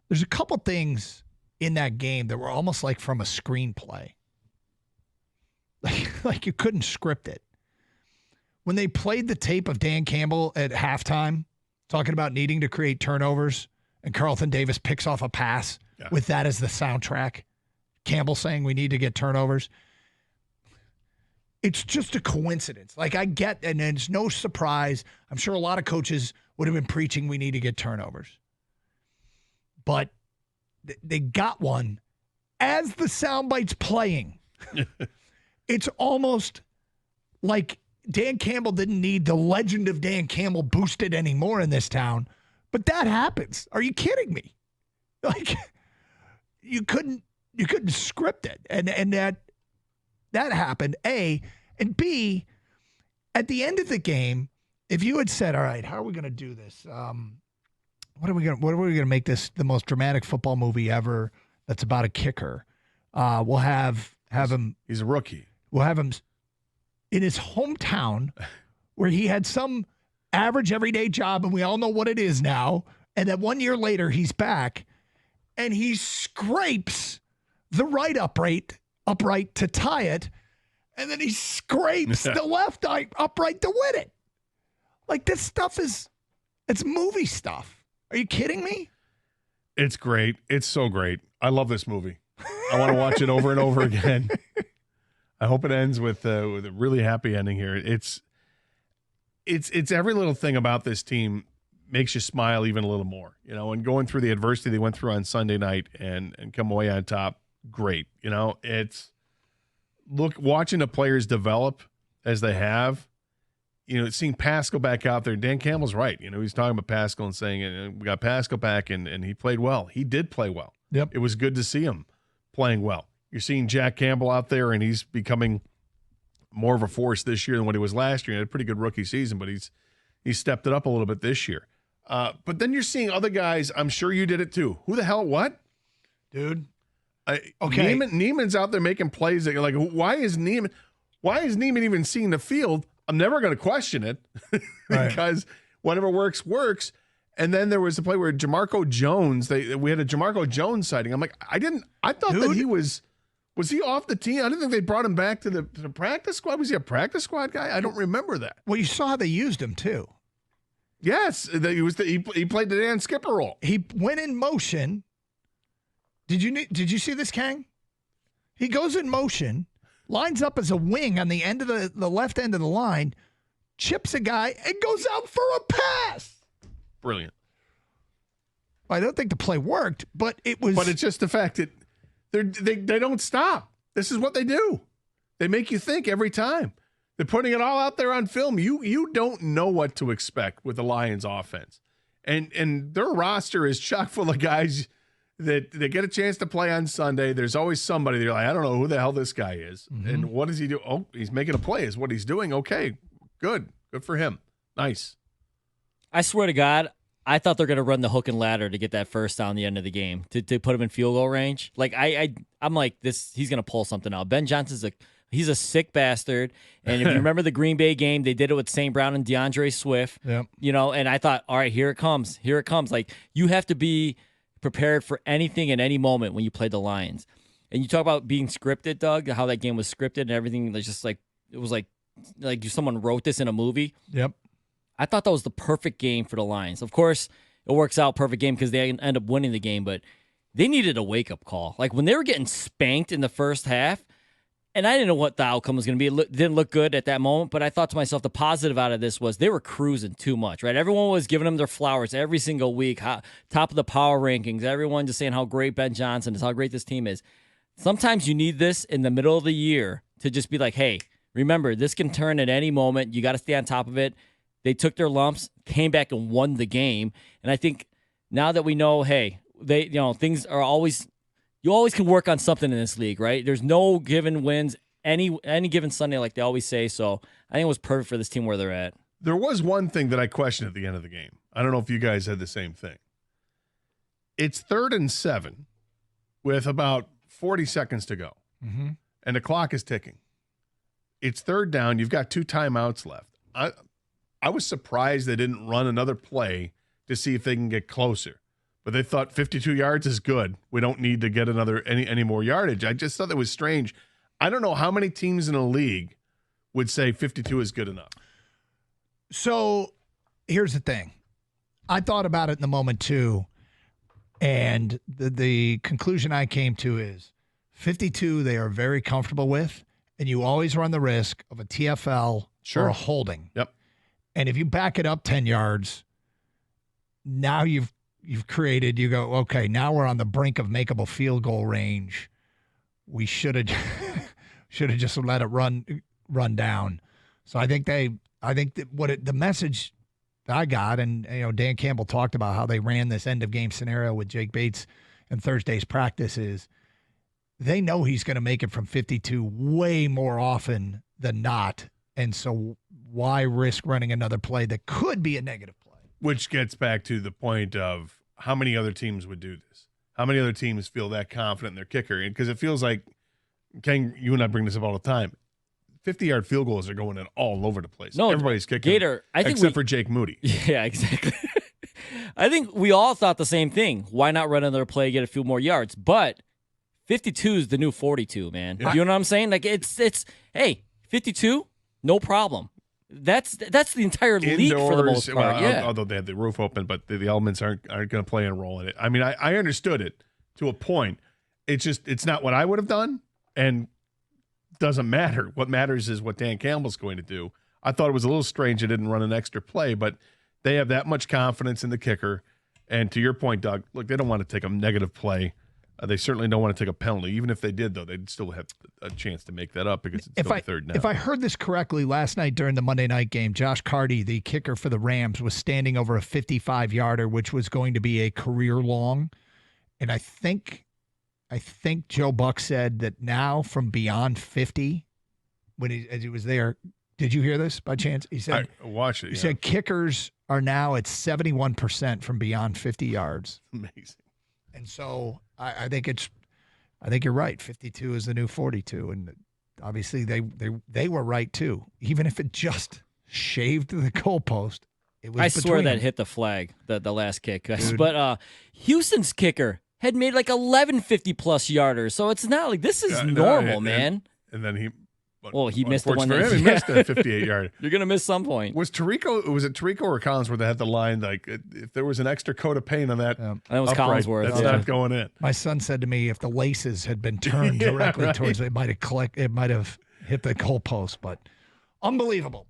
There's a couple things in that game that were almost like from a screenplay. Like you couldn't script it. When they played the tape of Dan Campbell at halftime, talking about needing to create turnovers, and Carlton Davis picks off a pass with that as the soundtrack, Campbell saying we need to get turnovers. It's just a coincidence. Like I get, and it's no surprise. I'm sure a lot of coaches would have been preaching we need to get turnovers. But they got one as the soundbite's playing. It's almost like Dan Campbell didn't need the legend of Dan Campbell boosted anymore in this town. But that happens. Are you kidding me? Like you couldn't script it. And that happened, A. And B, at the end of the game, if you had said, all right, how are we going to do this? What are we going to make this the most dramatic football movie ever that's about a kicker? We'll have him. He's a rookie. We'll have him in his hometown where he had some average everyday job, and we all know what it is now. And then 1 year later, he's back, and he scrapes the right upright to tie it, and then he scrapes the left upright to win it. Like, this stuff it's movie stuff. Are you kidding me? It's great. It's so great. I love this movie. I want to watch it over and over again. I hope it ends with a really happy ending here. It's every little thing about this team makes you smile even a little more, and going through the adversity they went through on Sunday night and come away on top. Great. It's watching the players develop as they have, seeing Pascal back out there. Dan Campbell's right. He's talking about Pascal and saying, we got Pascal back and he played well. He did play well. Yep. It was good to see him playing well. You're seeing Jack Campbell out there, and he's becoming more of a force this year than what he was last year. He had a pretty good rookie season, but he's stepped it up a little bit this year. But then you're seeing other guys. I'm sure you did it too. Who the hell? What, dude? Okay, Neiman's out there making plays that you're like, why is Neiman even seeing the field? I'm never going to question it because whatever works. And then there was a play where Jamarco Jones, we had a Jamarco Jones sighting. I'm like, I thought that he was he off the team? I didn't think they brought him back to the practice squad. Was he a practice squad guy? I don't remember that. Well, you saw how they used him too. Yes, he played the Dan Skipper role. He went in motion. Did you see this, Khang? He goes in motion, lines up as a wing on the end of the left end of the line, chips a guy, and goes out for a pass. Brilliant. I don't think the play worked, but it was. But it's just the fact that they don't stop. This is what they do. They make you think every time. They're putting it all out there on film. You don't know what to expect with the Lions offense. And their roster is chock full of guys that they get a chance to play on Sunday. There's always somebody they're like, I don't know who the hell this guy is. Mm-hmm. And what does he do? Oh, he's making a play is what he's doing. Okay, good for him. Nice. I swear to God, I thought they're going to run the hook and ladder to get that first down the end of the game to put him in field goal range. Like I'm like this. He's going to pull something out. Ben Johnson's he's a sick bastard. And if you remember the Green Bay game, they did it with St. Brown and DeAndre Swift. Yep. And I thought, all right, here it comes. Like you have to be prepared for anything at any moment when you play the Lions. And you talk about being scripted, Doug, how that game was scripted and everything. Was just like it was like someone wrote this in a movie. Yep. I thought that was the perfect game for the Lions. Of course, it works out perfect game because they end up winning the game, but they needed a wake-up call. Like when they were getting spanked in the first half, and I didn't know what the outcome was going to be. It didn't look good at that moment, but I thought to myself the positive out of this was they were cruising too much, right? Everyone was giving them their flowers every single week, top of the power rankings, everyone just saying how great Ben Johnson is, how great this team is. Sometimes you need this in the middle of the year to just be like, hey, remember, this can turn at any moment. You got to stay on top of it. They took their lumps, came back and won the game. And I think now that we know, hey, things are always, you always can work on something in this league, right? There's no given wins any given Sunday, like they always say. So I think it was perfect for this team where they're at. There was one thing that I questioned at the end of the game. I don't know if you guys had the same thing. It's 3rd and 7 with about 40 seconds to go. Mm-hmm. And the clock is ticking. It's 3rd down. You've got 2 timeouts left. I was surprised they didn't run another play to see if they can get closer. but they thought 52 yards is good. We don't need to get any more yardage. I just thought that was strange. I don't know how many teams in a league would say 52 is good enough. So here's the thing. I thought about it in the moment too, and the conclusion I came to is 52 they are very comfortable with, and you always run the risk of a TFL or a holding. Yep. And if you back it up 10 yards, now you've created, you go, okay, now we're on the brink of makeable field goal range. We should have just let it run down. So I think that the message I got, and Dan Campbell talked about how they ran this end of game scenario with Jake Bates in Thursday's practice, is they know he's going to make it from 52 way more often than not. And so why risk running another play that could be a negative play? Which gets back to the point of how many other teams would do this? How many other teams feel that confident in their kicker? Because it feels like, Khang, you and I bring this up all the time, 50-yard field goals are going in all over the place. No, everybody's kicking. Gator, except for Jake Moody. Yeah, exactly. I think we all thought the same thing. Why not run another play, get a few more yards? But 52 is the new 42, man. Yeah. You know what I'm saying? Like it's hey, 52, no problem. That's the entire league Indoors, for the most part. Well, although they had the roof open, but the elements aren't going to play a role in it. I mean, I understood it to a point. It's not what I would have done, and doesn't matter. What matters is what Dan Campbell's going to do. I thought it was a little strange they didn't run an extra play, but they have that much confidence in the kicker. And to your point, Doug, look, they don't want to take a negative play. They certainly don't want to take a penalty. Even if they did, though, they'd still have a chance to make that up because it's still third down. If I heard this correctly, last night during the Monday night game, Josh Carty, the kicker for the Rams, was standing over a 55-yarder, which was going to be a career long. And I think Joe Buck said that now from beyond 50, as he was there, did you hear this by chance? He said, I watched it. He said kickers are now at 71% from beyond 50 yards. Amazing. And so I think you're right. 52 is the new 42, and obviously they were right too. Even if it just shaved the goalpost, it was. I swear that them. hit the flag, the last kick. Dude. But Houston's kicker had made like 11 50-plus yarders, so it's not like this is normal, man. And then he missed the one. He missed a 58-yard. You're gonna miss some point. Was it Tirico or Collinsworth that had the line like, if there was an extra coat of paint on that, that was Collinsworth. That's not going in. My son said to me, if the laces had been turned directly towards it, it might have hit the goalpost. But unbelievable.